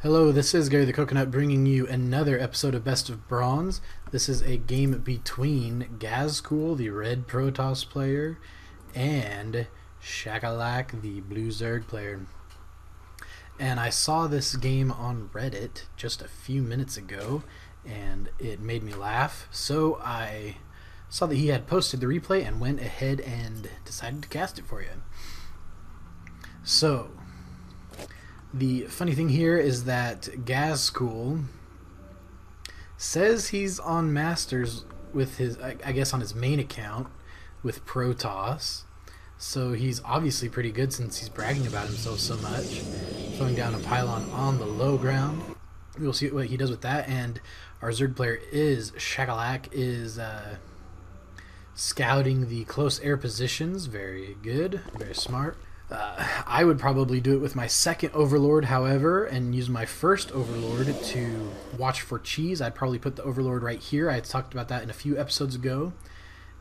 Hello, this is Gary the Coconut bringing you another episode of Best of Bronze. This is a game between Ghazkul, the red Protoss player, and Shakalak, the blue Zerg player. And I saw this game on Reddit just a few minutes ago, and it made me laugh. So I saw that he had posted the replay and went ahead and decided to cast it for you. So the funny thing here is that Ghazkul says he's on Masters with his, I guess on his main account with Protoss. So he's obviously pretty good since he's bragging about himself so much. Throwing down a pylon on the low ground. We'll see what he does with that. And our Zerg player is, Shakalak, is scouting the close air positions. Very good, very smart. I would probably do it with my second Overlord, however, and use my first Overlord to watch for cheese. I'd probably put the Overlord right here. I talked about that in a few episodes ago.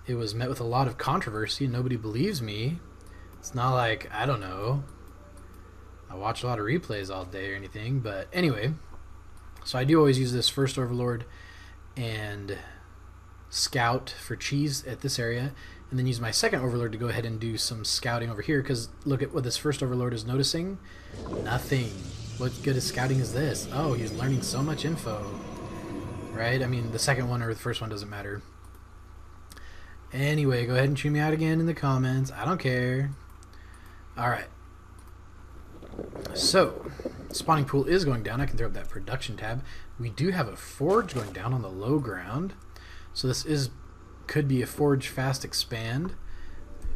It was met with a lot of controversy. Nobody believes me. It's not like, I don't know, I watch a lot of replays all day or anything, but anyway. So I do always use this first Overlord and scout for cheese at this area, and then use my second Overlord to go ahead and do some scouting over here, because look at what this first Overlord is noticing. Nothing. What good at scouting is this? Oh, he's learning so much info. Right? I mean, the second one or the first one doesn't matter. Anyway, go ahead and chew me out again in the comments. I don't care. Alright. So, spawning pool is going down. I can throw up that production tab. We do have a forge going down on the low ground. So this could be a forge fast expand.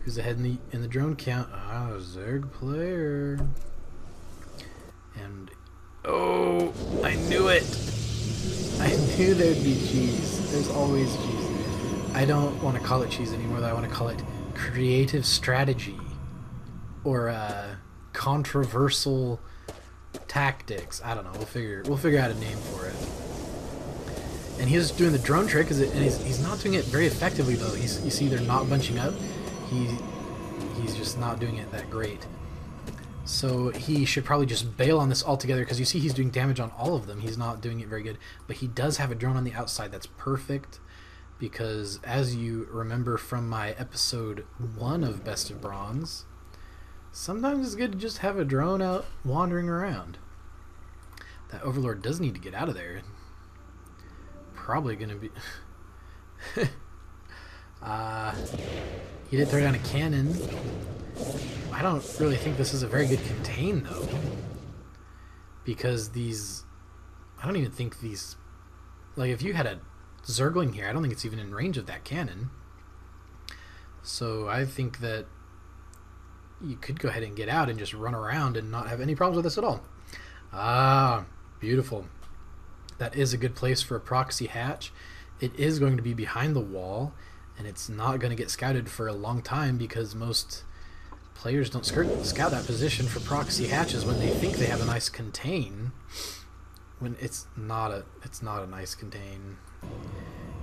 Who's ahead in the drone count? Ah, Zerg player. And oh, I knew it. I knew there'd be cheese. There's always cheese. I don't want to call it cheese anymore, though. I want to call it creative strategy or controversial tactics. I don't know. We'll figure out a name for it. And he's doing the drone trick, and he's not doing it very effectively, though. You see, they're not bunching up. He's just not doing it that great. So he should probably just bail on this altogether, because you see he's doing damage on all of them. He's not doing it very good. But he does have a drone on the outside. That's perfect, because as you remember from my episode 1 of Best of Bronze, sometimes it's good to just have a drone out wandering around. That Overlord does need to get out of there. Probably gonna be he did throw down a cannon. I don't really think this is a very good contain, though, because I don't even think these, like, if you had a Zergling here, I don't think it's even in range of that cannon. So I think that you could go ahead and get out and just run around and not have any problems with this at all. Ah, beautiful. That is a good place for a proxy hatch. It is going to be behind the wall, and it's not going to get scouted for a long time, because most players don't scout that position for proxy hatches when they think they have a nice contain, when it's not a nice contain.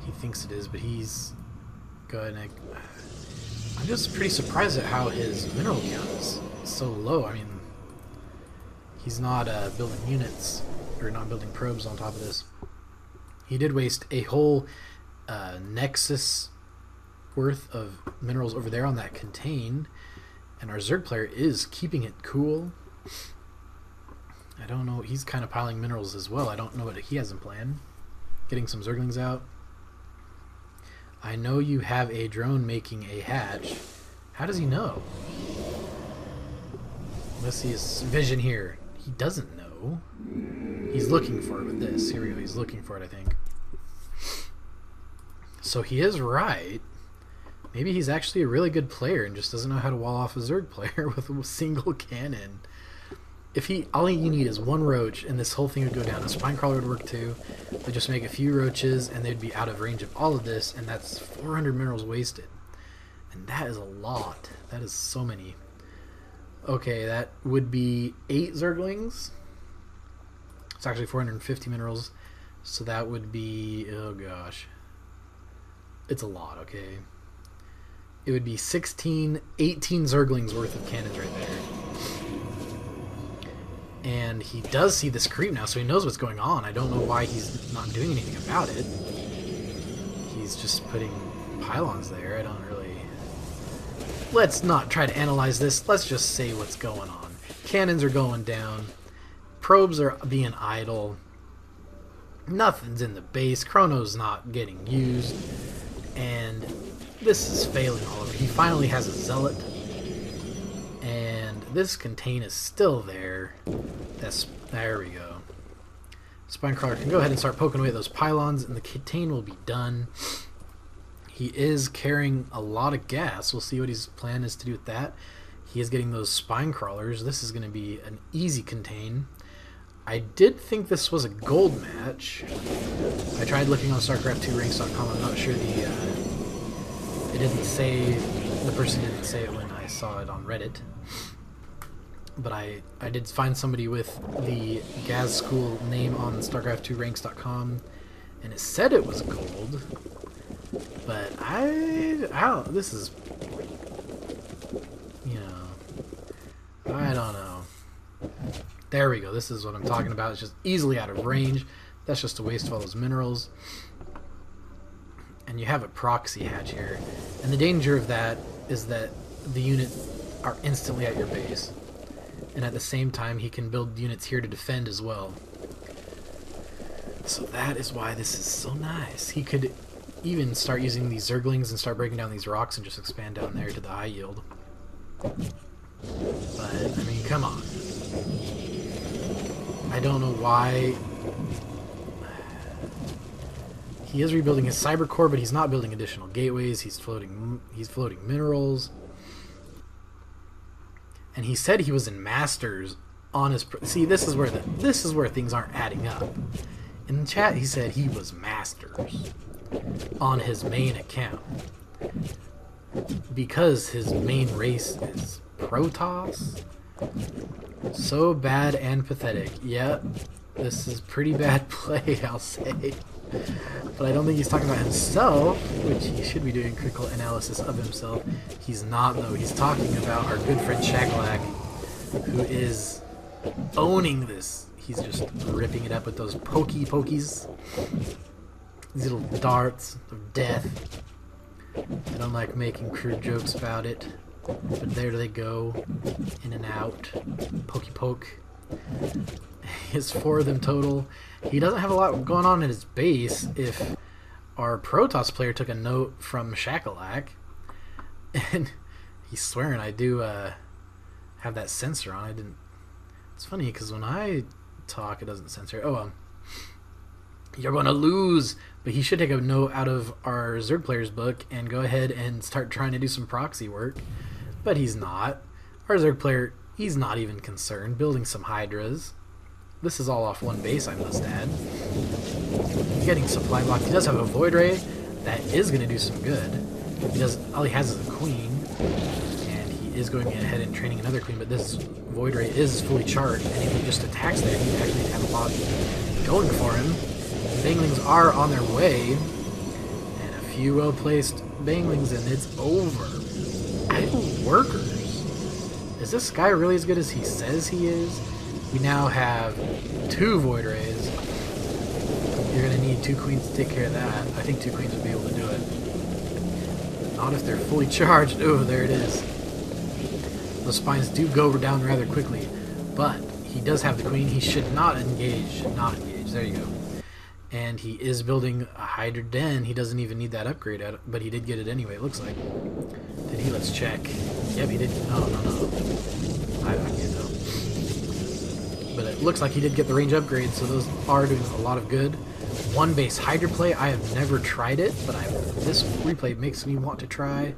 He thinks it is, but he's good. I'm just pretty surprised at how his mineral count is so low. I mean, he's not building units, or not building probes on top of this. He did waste a whole nexus worth of minerals over there on that contain, and our Zerg player is keeping it cool. I don't know, he's kind of piling minerals as well. I don't know what he has in plan. Getting some Zerglings out. I know you have a drone making a hatch. How does he know? Let's see his vision here. He doesn't know. He's looking for it with this. Here we go. He's looking for it, I think. So he is right. Maybe he's actually a really good player and just doesn't know how to wall off a Zerg player with a single cannon. If all you need is one roach, and this whole thing would go down. A Spinecrawler would work too. They'd just make a few roaches, and they'd be out of range of all of this, and that's 400 minerals wasted. And that is a lot. That is so many. Okay, that would be 8 Zerglings. It's actually 450 minerals, so that would be, oh gosh, it's a lot. Okay, it would be 18 Zerglings worth of cannons right there. And he does see this creep now, so he knows what's going on. I don't know why he's not doing anything about it. He's just putting pylons there. I don't really... Let's not try to analyze this. Let's just say what's going on. Cannons are going down. Probes are being idle. Nothing's in the base. Chrono's not getting used. And this is failing all over. He finally has a zealot. And this contain is still there. There we go. Spinecrawler can go ahead and start poking away at those pylons, and the contain will be done. He is carrying a lot of gas. We'll see what his plan is to do with that. He is getting those spine crawlers. This is going to be an easy contain. I did think this was a gold match. I tried looking on StarCraft2Ranks.com. I'm not sure it didn't say, the person didn't say it when I saw it on Reddit. But I did find somebody with the Ghazkul name on StarCraft2Ranks.com, and it said it was gold. But I don't, this is, you know, I don't know. There we go. This is what I'm talking about. It's just easily out of range. That's just a waste of all those minerals. And you have a proxy hatch here. And the danger of that is that the units are instantly at your base. And at the same time, he can build units here to defend as well. So that is why this is so nice. He could even start using these Zerglings and start breaking down these rocks and just expand down there to the high yield. But, I mean, come on. I don't know why. He is rebuilding his cyber core, but he's not building additional gateways. He's floating minerals. And he said he was in Masters on his... See, this is where things aren't adding up. In the chat, he said he was Masters on his main account because his main race is Protoss. So bad and pathetic. Yep, this is pretty bad play, I'll say. But I don't think he's talking about himself, which he should be doing critical analysis of himself. He's not, though. He's talking about our good friend Shakalak, who is owning this. He's just ripping it up with those pokies. These little darts of death. I don't like making crude jokes about it, but there they go. In and out. Poke. His 4 of them total. He doesn't have a lot going on in his base. If our Protoss player took a note from Shakalak, and he's swearing I do have that sensor on. I didn't. It's funny because when I talk, it doesn't censor. Oh well. You're gonna lose. But he should take a note out of our Zerg player's book and go ahead and start trying to do some proxy work. But he's not. Our Zerg player, he's not even concerned. Building some Hydras. This is all off one base, I must add. He's getting supply blocked. He does have a Void Ray that is going to do some good. All he has is a Queen, and he is going ahead and training another Queen, but this Void Ray is fully charged, and if he just attacks there, he actually have a lot going for him. Banglings are on their way, and a few well-placed Banglings, and it's over. Idle workers. Is this guy really as good as he says he is? We now have 2 Void Rays. You're going to need 2 Queens to take care of that. I think 2 Queens would be able to do it. Not if they're fully charged. Oh, there it is. Those spines do go down rather quickly. But he does have the Queen. He should not engage. Not engage. There you go. And he is building a Hydra Den. He doesn't even need that upgrade, but he did get it anyway, it looks like. Did he? Let's check. Yep, he did. Oh, no. I can't tell. But it looks like he did get the range upgrade, so those are doing a lot of good. 1 base Hydra play, I have never tried it, but this replay makes me want to try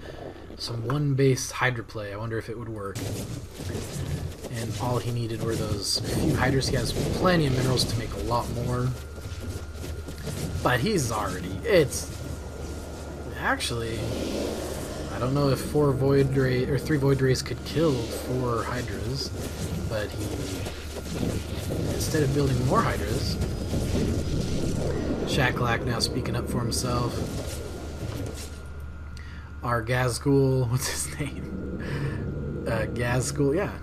some 1 base Hydra play. I wonder if it would work. And all he needed were those few Hydras. He has plenty of minerals to make a lot more. But he's already... Actually, I don't know if 4 Void Ray or 3 Void Rays could kill 4 Hydras, but he... Instead of building more Hydras, Shakalak now speaking up for himself. Our Ghazkul, what's his name? Ghazkul, yeah.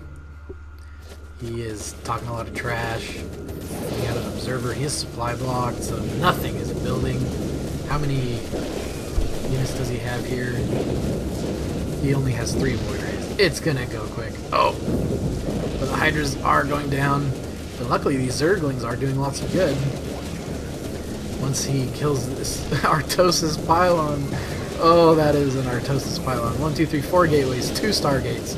He is talking a lot of trash. He got an observer. He is supply blocked, so nothing is building. How many units does he have here? He only has 3 void rays. It's gonna go quick. Oh! But the Hydras are going down. But luckily these Zerglings are doing lots of good. Once he kills this Artosis pylon. Oh, that is an Artosis pylon. 1, 2, 3, 4 gateways, 2 Stargates.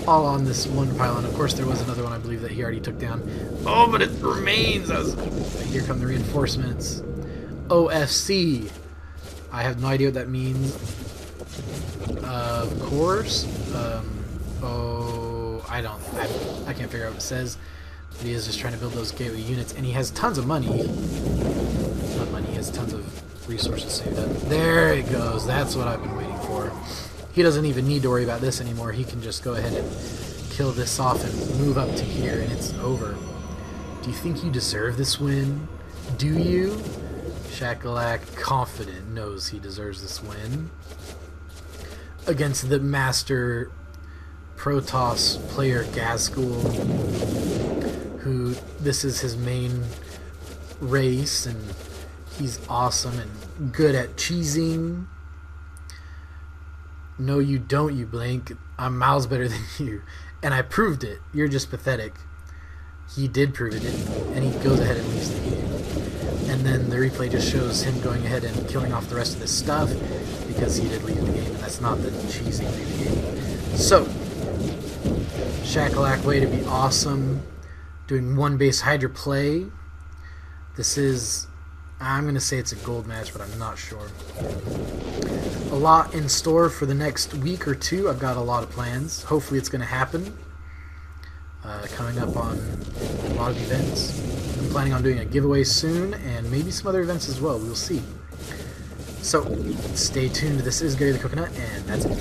All on this one pylon. Of course there was another one I believe that he already took down. Oh, but it remains! Here come the reinforcements. OFC. I have no idea what that means. Of course. I can't figure out what it says. But he is just trying to build those gateway units, and he has tons of money. Not money, he has tons of resources saved up. There it goes. That's what I've been waiting for. He doesn't even need to worry about this anymore. He can just go ahead and kill this off and move up to here, and it's over. Do you think you deserve this win? Do you? Shakalak, confident, knows he deserves this win. Against the master Protoss player Ghazkul, who this is his main race, and he's awesome and good at cheesing. No, you don't, you blank. I'm miles better than you. And I proved it. You're just pathetic. He did prove it, and he goes ahead and leaves the game. And then the replay just shows him going ahead and killing off the rest of this stuff because he did leave the game, and that's not the cheesing leave the game. So, Shakalak way to be awesome. Doing 1 base Hydra play. This is, I'm going to say it's a gold match, but I'm not sure. A lot in store for the next week or 2. I've got a lot of plans. Hopefully it's going to happen. Coming up on a lot of events. I'm planning on doing a giveaway soon, and maybe some other events as well. We'll see. So, stay tuned. This is Gary the Coconut, and that's it.